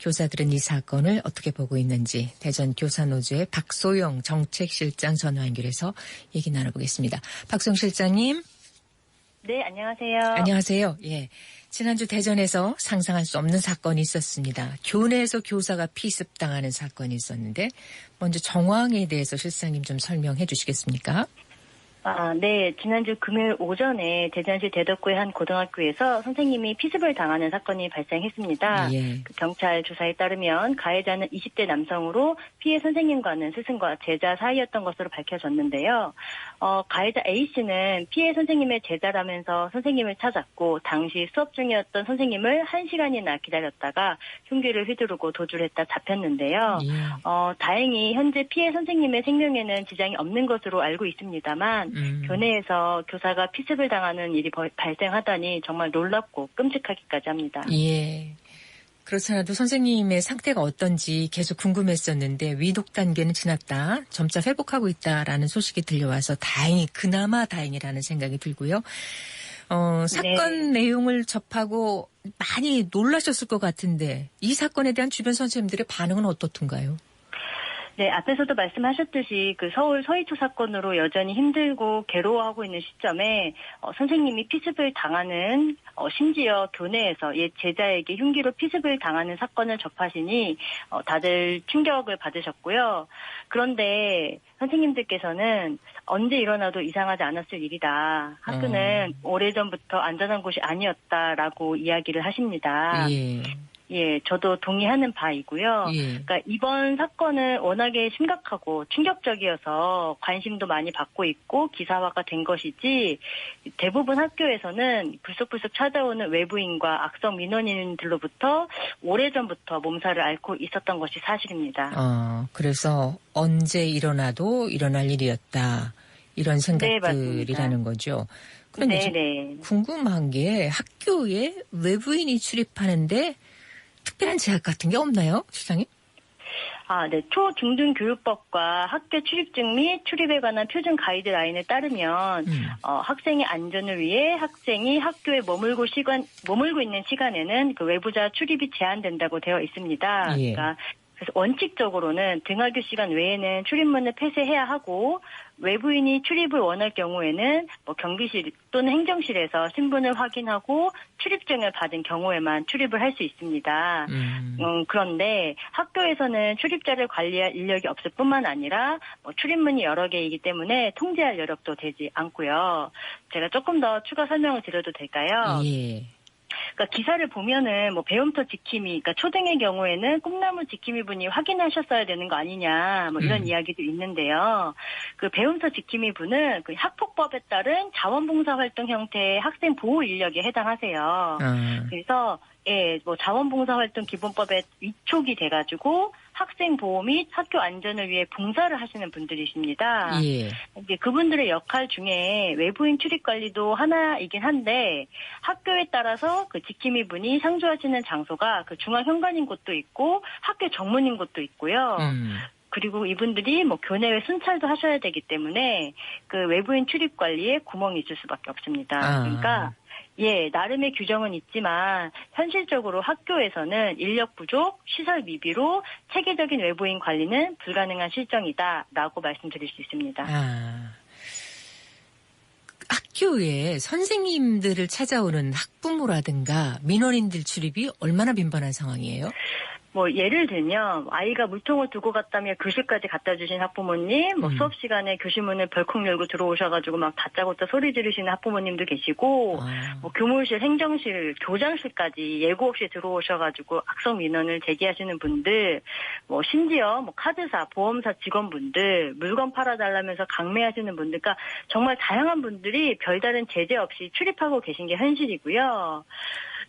교사들은 이 사건을 어떻게 보고 있는지 대전 교사노조의 박소영 정책실장 전화 연결해서 얘기 나눠보겠습니다. 박소영 실장님. 네, 안녕하세요. 안녕하세요. 예. 지난주 대전에서 상상할 수 없는 사건이 있었습니다. 교내에서 교사가 피습당하는 사건이 있었는데 먼저 정황에 대해서 실장님 좀 설명해 주시겠습니까? 네. 지난주 금요일 오전에 대전시 대덕구의 한 고등학교에서 선생님이 피습을 당하는 사건이 발생했습니다. 예. 경찰 조사에 따르면 가해자는 20대 남성으로 피해 선생님과는 스승과 제자 사이였던 것으로 밝혀졌는데요. 가해자 A씨는 피해 선생님의 제자라면서 선생님을 찾았고 당시 수업 중이었던 선생님을 1시간이나 기다렸다가 흉기를 휘두르고 도주를 했다 잡혔는데요. 예. 다행히 현재 피해 선생님의 생명에는 지장이 없는 것으로 알고 있습니다만 교내에서 교사가 피습을 당하는 일이 발생하다니 정말 놀랍고 끔찍하기까지 합니다. 예. 그렇잖아도 선생님의 상태가 어떤지 계속 궁금했었는데 위독 단계는 지났다. 점차 회복하고 있다라는 소식이 들려와서 그나마 다행이라는 생각이 들고요. 사건 내용을 접하고 많이 놀라셨을 것 같은데 이 사건에 대한 주변 선생님들의 반응은 어떻던가요? 네, 앞에서도 말씀하셨듯이 그 서울 서희초 사건으로 여전히 힘들고 괴로워하고 있는 시점에 선생님이 피습을 당하는 심지어 교내에서 옛 제자에게 흉기로 피습을 당하는 사건을 접하시니 다들 충격을 받으셨고요. 그런데 선생님들께서는 언제 일어나도 이상하지 않았을 일이다. 학교는 오래전부터 안전한 곳이 아니었다라고 이야기를 하십니다. 예. 예, 저도 동의하는 바이고요. 예. 그러니까 이번 사건은 워낙에 심각하고 충격적이어서 관심도 많이 받고 있고 기사화가 된 것이지 대부분 학교에서는 불쑥불쑥 찾아오는 외부인과 악성 민원인들로부터 오래전부터 몸살을 앓고 있었던 것이 사실입니다. 그래서 언제 일어나도 일어날 일이었다. 이런 생각들이라는 거죠. 그런데 궁금한 게 학교에 외부인이 출입하는데 특별한 제약 같은 게 없나요, 실장님? 네. 초중등교육법과 학교 출입증 및 출입에 관한 표준 가이드라인에 따르면 학생의 안전을 위해 학생이 학교에 머물고 있는 시간에는 그 외부자 출입이 제한된다고 되어 있습니다. 예. 그래서 원칙적으로는 등하교 시간 외에는 출입문을 폐쇄해야 하고 외부인이 출입을 원할 경우에는 경비실 또는 행정실에서 신분을 확인하고 출입증을 받은 경우에만 출입을 할 수 있습니다. 그런데 학교에서는 출입자를 관리할 인력이 없을 뿐만 아니라 출입문이 여러 개이기 때문에 통제할 여력도 되지 않고요. 제가 조금 더 추가 설명을 드려도 될까요? 예. 그러니까 기사를 보면은 배움터 지킴이, 그러니까 초등의 경우에는 꿈나무 지킴이 분이 확인하셨어야 되는 거 아니냐, 이런 이야기도 있는데요. 그 배움터 지킴이 분은 그 학폭법에 따른 자원봉사활동 형태의 학생 보호 인력에 해당하세요. 그래서 자원봉사활동 기본법에 위촉이 돼가지고 학생 보호 및 학교 안전을 위해 봉사를 하시는 분들이십니다. 예. 이제 그분들의 역할 중에 외부인 출입 관리도 하나이긴 한데 학교에 따라서 그 지킴이 분이 상주하시는 장소가 그 중앙현관인 곳도 있고 학교 정문인 곳도 있고요. 그리고 이분들이 교내외 순찰도 하셔야 되기 때문에 그 외부인 출입 관리에 구멍이 있을 수밖에 없습니다. 그러니까 나름의 규정은 있지만 현실적으로 학교에서는 인력 부족, 시설 미비로 체계적인 외부인 관리는 불가능한 실정이다라고 말씀드릴 수 있습니다. 학교에 선생님들을 찾아오는 학부모라든가 민원인들 출입이 얼마나 빈번한 상황이에요? 예를 들면 아이가 물통을 두고 갔다며 교실까지 갖다 주신 학부모님, 수업 시간에 교실문을 벌컥 열고 들어오셔가지고 막 다짜고짜 소리 지르시는 학부모님도 계시고, 교무실, 행정실, 교장실까지 예고 없이 들어오셔가지고 악성 민원을 제기하시는 분들, 심지어 카드사, 보험사 직원분들, 물건 팔아달라면서 강매하시는 분들, 그러니까 정말 다양한 분들이 별다른 제재 없이 출입하고 계신 게 현실이고요.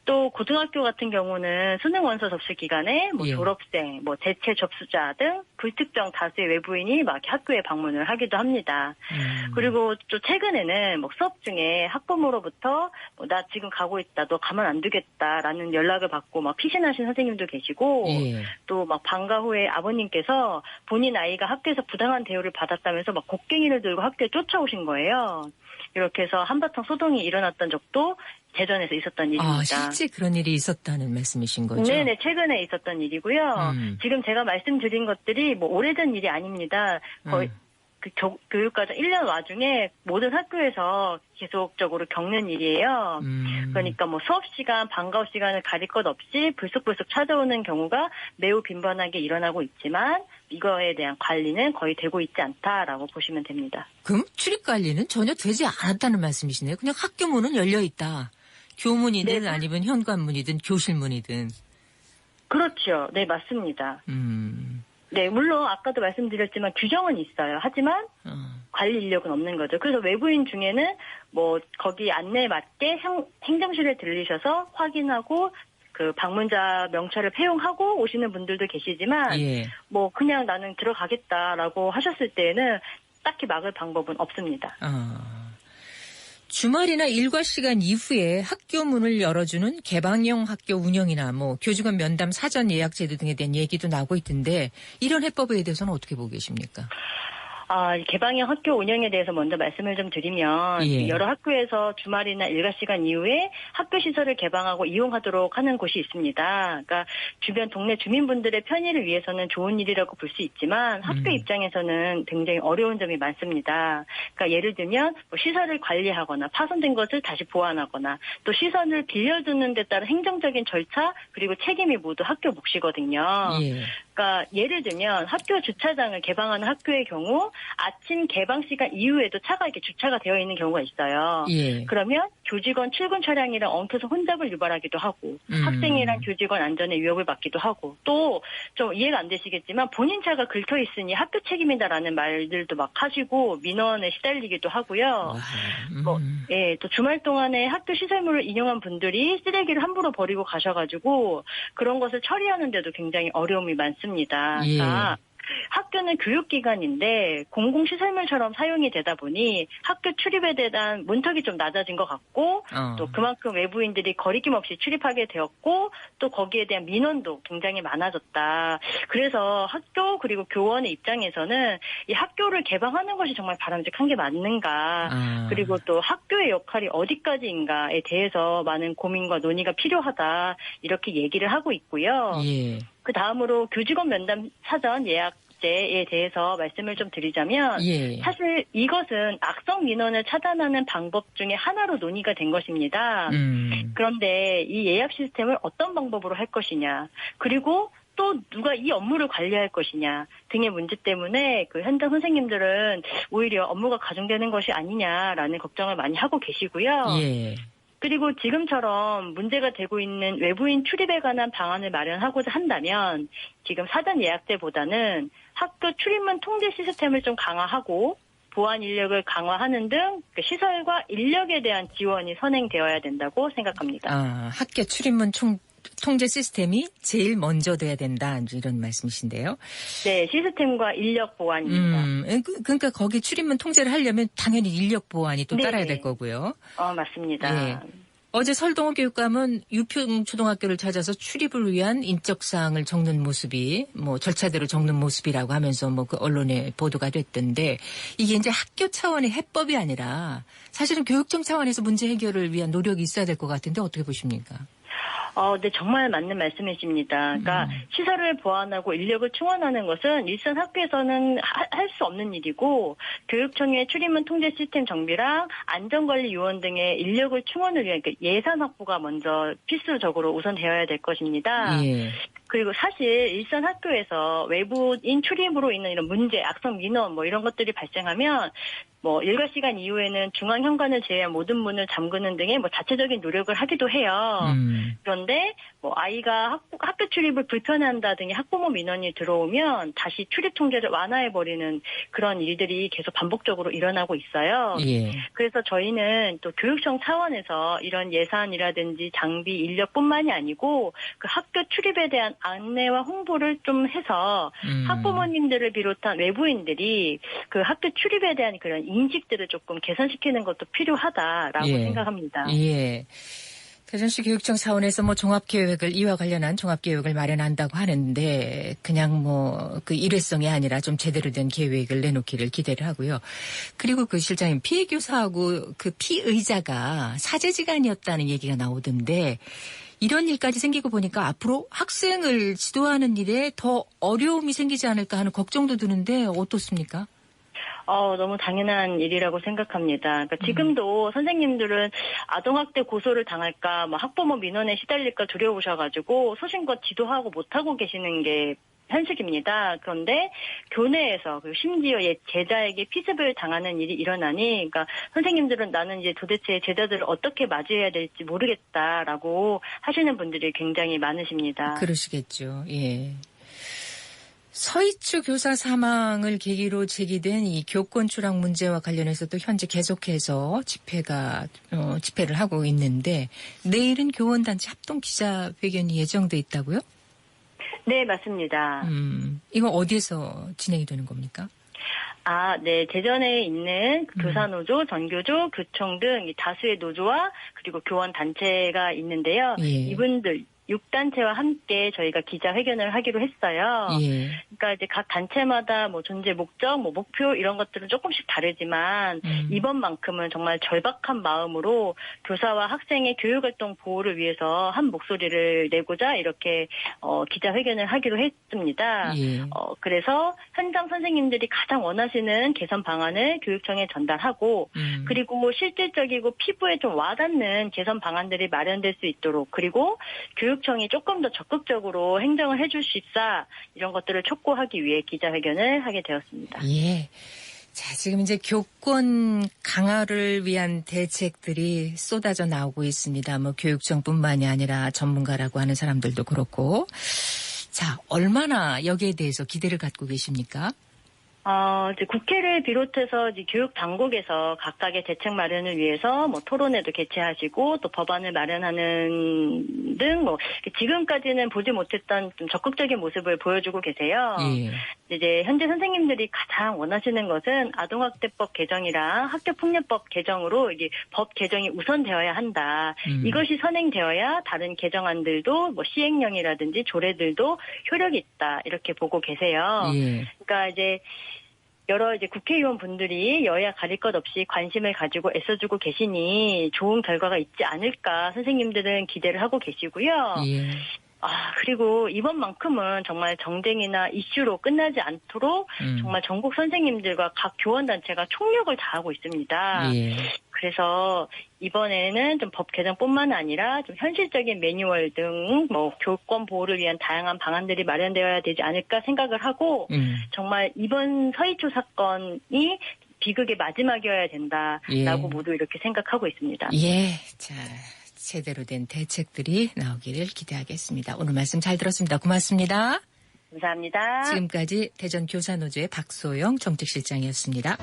또 고등학교 같은 경우는 수능 원서 접수 기간에 졸업생, 재채 접수자 등 불특정 다수의 외부인이 막 학교에 방문을 하기도 합니다. 그리고 또 최근에는 수업 중에 학부모로부터 나 지금 가고 있다, 너 가만 안 두겠다라는 연락을 받고 피신하신 선생님도 계시고 또 방과 후에 아버님께서 본인 아이가 학교에서 부당한 대우를 받았다면서 곡괭이를 들고 학교에 쫓아오신 거예요. 이렇게 해서 한바탕 소동이 일어났던 적도 대전에서 있었던 일입니다. 실제 그런 일이 있었다는 말씀이신 거죠? 네네, 최근에 있었던 일이고요. 지금 제가 말씀드린 것들이 뭐 오래전 일이 아닙니다. 거의 그 교육과정 1년 와중에 모든 학교에서 계속적으로 겪는 일이에요. 그러니까 뭐 수업 시간, 방과후 시간을 가릴 것 없이 불쑥불쑥 찾아오는 경우가 매우 빈번하게 일어나고 있지만 이거에 대한 관리는 거의 되고 있지 않다라고 보시면 됩니다. 그럼 출입 관리는 전혀 되지 않았다는 말씀이시네요. 그냥 학교 문은 열려 있다. 교문이든 네. 아니면 현관문이든 교실문이든. 그렇죠. 네, 맞습니다. 네, 물론 아까도 말씀드렸지만 규정은 있어요. 하지만 관리 인력은 없는 거죠. 그래서 외부인 중에는 뭐 거기 안내에 맞게 행정실에 들리셔서 확인하고 그 방문자 명찰을 폐용하고 오시는 분들도 계시지만 뭐 그냥 나는 들어가겠다라고 하셨을 때에는 딱히 막을 방법은 없습니다. 주말이나 일과 시간 이후에 학교 문을 열어주는 개방형 학교 운영이나 뭐 교직원 면담 사전 예약 제도 등에 대한 얘기도 나오고 있던데 이런 해법에 대해서는 어떻게 보고 계십니까? 개방형 학교 운영에 대해서 먼저 말씀을 좀 드리면 여러 학교에서 주말이나 일과 시간 이후에 학교 시설을 개방하고 이용하도록 하는 곳이 있습니다. 그러니까 주변 동네 주민분들의 편의를 위해서는 좋은 일이라고 볼 수 있지만 학교 입장에서는 굉장히 어려운 점이 많습니다. 그러니까 예를 들면 뭐 시설을 관리하거나 파손된 것을 다시 보완하거나 또 시설을 빌려주는 데 따른 행정적인 절차 그리고 책임이 모두 학교 몫이거든요. 그러니까 예를 들면 학교 주차장을 개방하는 학교의 경우 아침 개방 시간 이후에도 차가 이렇게 주차가 되어 있는 경우가 있어요. 그러면 교직원 출근 차량이랑 엉켜서 혼잡을 유발하기도 하고 학생이랑 교직원 안전에 위협을 받기도 하고 또 좀 이해가 안 되시겠지만 본인 차가 긁혀 있으니 학교 책임이다라는 말들도 막 하시고 민원에 시달리기도 하고요. 또 주말 동안에 학교 시설물을 이용한 분들이 쓰레기를 함부로 버리고 가셔가지고 그런 것을 처리하는데도 굉장히 어려움이 많습니다. 학교는 교육기관인데 공공시설물처럼 사용이 되다 보니 학교 출입에 대한 문턱이 좀 낮아진 것 같고 또 그만큼 외부인들이 거리낌 없이 출입하게 되었고 또 거기에 대한 민원도 굉장히 많아졌다. 그래서 학교 그리고 교원의 입장에서는 이 학교를 개방하는 것이 정말 바람직한 게 맞는가 그리고 또 학교의 역할이 어디까지인가에 대해서 많은 고민과 논의가 필요하다 이렇게 얘기를 하고 있고요. 그 다음으로 교직원 면담 사전 예약제에 대해서 말씀을 좀 드리자면 사실 이것은 악성 민원을 차단하는 방법 중에 하나로 논의가 된 것입니다. 그런데 이 예약 시스템을 어떤 방법으로 할 것이냐 그리고 또 누가 이 업무를 관리할 것이냐 등의 문제 때문에 그 현장 선생님들은 오히려 업무가 가중되는 것이 아니냐라는 걱정을 많이 하고 계시고요. 그리고 지금처럼 문제가 되고 있는 외부인 출입에 관한 방안을 마련하고자 한다면 지금 사전 예약제보다는 학교 출입문 통제 시스템을 좀 강화하고 보안 인력을 강화하는 등 시설과 인력에 대한 지원이 선행되어야 된다고 생각합니다. 학교 출입문 통제 시스템이 제일 먼저 돼야 된다 이런 말씀이신데요. 네, 시스템과 인력 보완입니다. 그러니까 거기 출입문 통제를 하려면 당연히 인력 보완이 또 따라야 될 거고요. 맞습니다. 어제 설동호 교육감은 유평 초등학교를 찾아서 출입을 위한 인적 사항을 적는 모습이 뭐 절차대로 적는 모습이라고 하면서 뭐 그 언론에 보도가 됐던데 이게 이제 학교 차원의 해법이 아니라 사실은 교육청 차원에서 문제 해결을 위한 노력이 있어야 될 것 같은데 어떻게 보십니까? 네, 정말 맞는 말씀이십니다. 그러니까 시설을 보완하고 인력을 충원하는 것은 일선 학교에서는 할 수 없는 일이고 교육청의 출입문 통제 시스템 정비랑 안전관리 요원 등의 인력을 충원을 위한 예산 확보가 먼저 필수적으로 우선되어야 될 것입니다. 그리고 사실 일선 학교에서 외부인 출입으로 있는 이런 문제, 악성 민원 뭐 이런 것들이 발생하면 뭐 일과 시간 이후에는 중앙 현관을 제외한 모든 문을 잠그는 등의 뭐 자체적인 노력을 하기도 해요. 그런데 뭐 아이가 학교 출입을 불편해한다 등의 학부모 민원이 들어오면 다시 출입 통제를 완화해 버리는 그런 일들이 계속 반복적으로 일어나고 있어요. 그래서 저희는 또 교육청 차원에서 이런 예산이라든지 장비, 인력뿐만이 아니고 그 학교 출입에 대한 안내와 홍보를 좀 해서 학부모님들을 비롯한 외부인들이 그 학교 출입에 대한 그런 인식들을 조금 개선시키는 것도 필요하다라고 생각합니다. 대전시 교육청 차원에서 뭐 종합계획을 이와 관련한 종합계획을 마련한다고 하는데 그냥 뭐 그 일회성이 아니라 좀 제대로 된 계획을 내놓기를 기대를 하고요. 그리고 그 실장님 피해 교사하고 그 피의자가 사제지간이었다는 얘기가 나오던데 이런 일까지 생기고 보니까 앞으로 학생을 지도하는 일에 더 어려움이 생기지 않을까 하는 걱정도 드는데 어떻습니까? 너무 당연한 일이라고 생각합니다. 그러니까 지금도 선생님들은 아동학대 고소를 당할까, 뭐 학부모 민원에 시달릴까 두려우셔가지고 소신껏 지도하고 못하고 계시는 게 현실입니다. 그런데 교내에서 그리고 심지어 제자에게 피습을 당하는 일이 일어나니, 그러니까 선생님들은 나는 이제 도대체 제자들을 어떻게 맞이해야 될지 모르겠다라고 하시는 분들이 굉장히 많으십니다. 그러시겠죠. 예. 서희추 교사 사망을 계기로 제기된 이 교권 추락 문제와 관련해서도 현재 계속해서 집회를 하고 있는데 내일은 교원단체 합동 기자회견이 예정돼 있다고요? 네, 맞습니다. 이거 어디에서 진행이 되는 겁니까? 네. 대전에 있는 교사노조, 전교조, 교청 등 다수의 노조와 그리고 교원단체가 있는데요. 예. 이분들 6단체와 함께 저희가 기자회견을 하기로 했어요. 예. 그러니까 이제 각 단체마다 뭐 존재 목적, 뭐 목표 이런 것들은 조금씩 다르지만 이번만큼은 정말 절박한 마음으로 교사와 학생의 교육활동 보호를 위해서 한 목소리를 내고자 이렇게 기자회견을 하기로 했습니다. 예. 그래서 현장 선생님들이 가장 원하시는 개선 방안을 교육청에 전달하고 그리고 실질적이고 피부에 좀 와닿는 개선 방안들이 마련될 수 있도록 그리고 교육청이 조금 더 적극적으로 행정을 해줄 수 있다 이런 것들을 촉구하기 위해 기자회견을 하게 되었습니다. 예. 자, 지금 이제 교권 강화를 위한 대책들이 쏟아져 나오고 있습니다. 뭐 교육청뿐만이 아니라 전문가라고 하는 사람들도 그렇고. 자, 얼마나 여기에 대해서 기대를 갖고 계십니까? 이제 국회를 비롯해서 이제 교육 당국에서 각각의 대책 마련을 위해서 뭐 토론회도 개최하시고 또 법안을 마련하는 등 뭐 지금까지는 보지 못했던 좀 적극적인 모습을 보여주고 계세요. 예. 이제 현재 선생님들이 가장 원하시는 것은 아동학대법 개정이랑 학교폭력법 개정으로 이게 법 개정이 우선되어야 한다. 이것이 선행되어야 다른 개정안들도 뭐 시행령이라든지 조례들도 효력이 있다 이렇게 보고 계세요. 예. 그러니까 이제 여러 이제 국회의원 분들이 여야 가릴 것 없이 관심을 가지고 애써주고 계시니 좋은 결과가 있지 않을까 선생님들은 기대를 하고 계시고요. 예. 그리고 이번만큼은 정말 정쟁이나 이슈로 끝나지 않도록 정말 전국 선생님들과 각 교원단체가 총력을 다하고 있습니다. 예. 그래서 이번에는 좀 법 개정뿐만 아니라 좀 현실적인 매뉴얼 등 뭐 교권 보호를 위한 다양한 방안들이 마련되어야 되지 않을까 생각을 하고 정말 이번 서희초 사건이 비극의 마지막이어야 된다라고 예. 모두 이렇게 생각하고 있습니다. 예. 자, 제대로 된 대책들이 나오기를 기대하겠습니다. 오늘 말씀 잘 들었습니다. 고맙습니다. 감사합니다. 지금까지 대전교사노조의 박소영 정책실장이었습니다.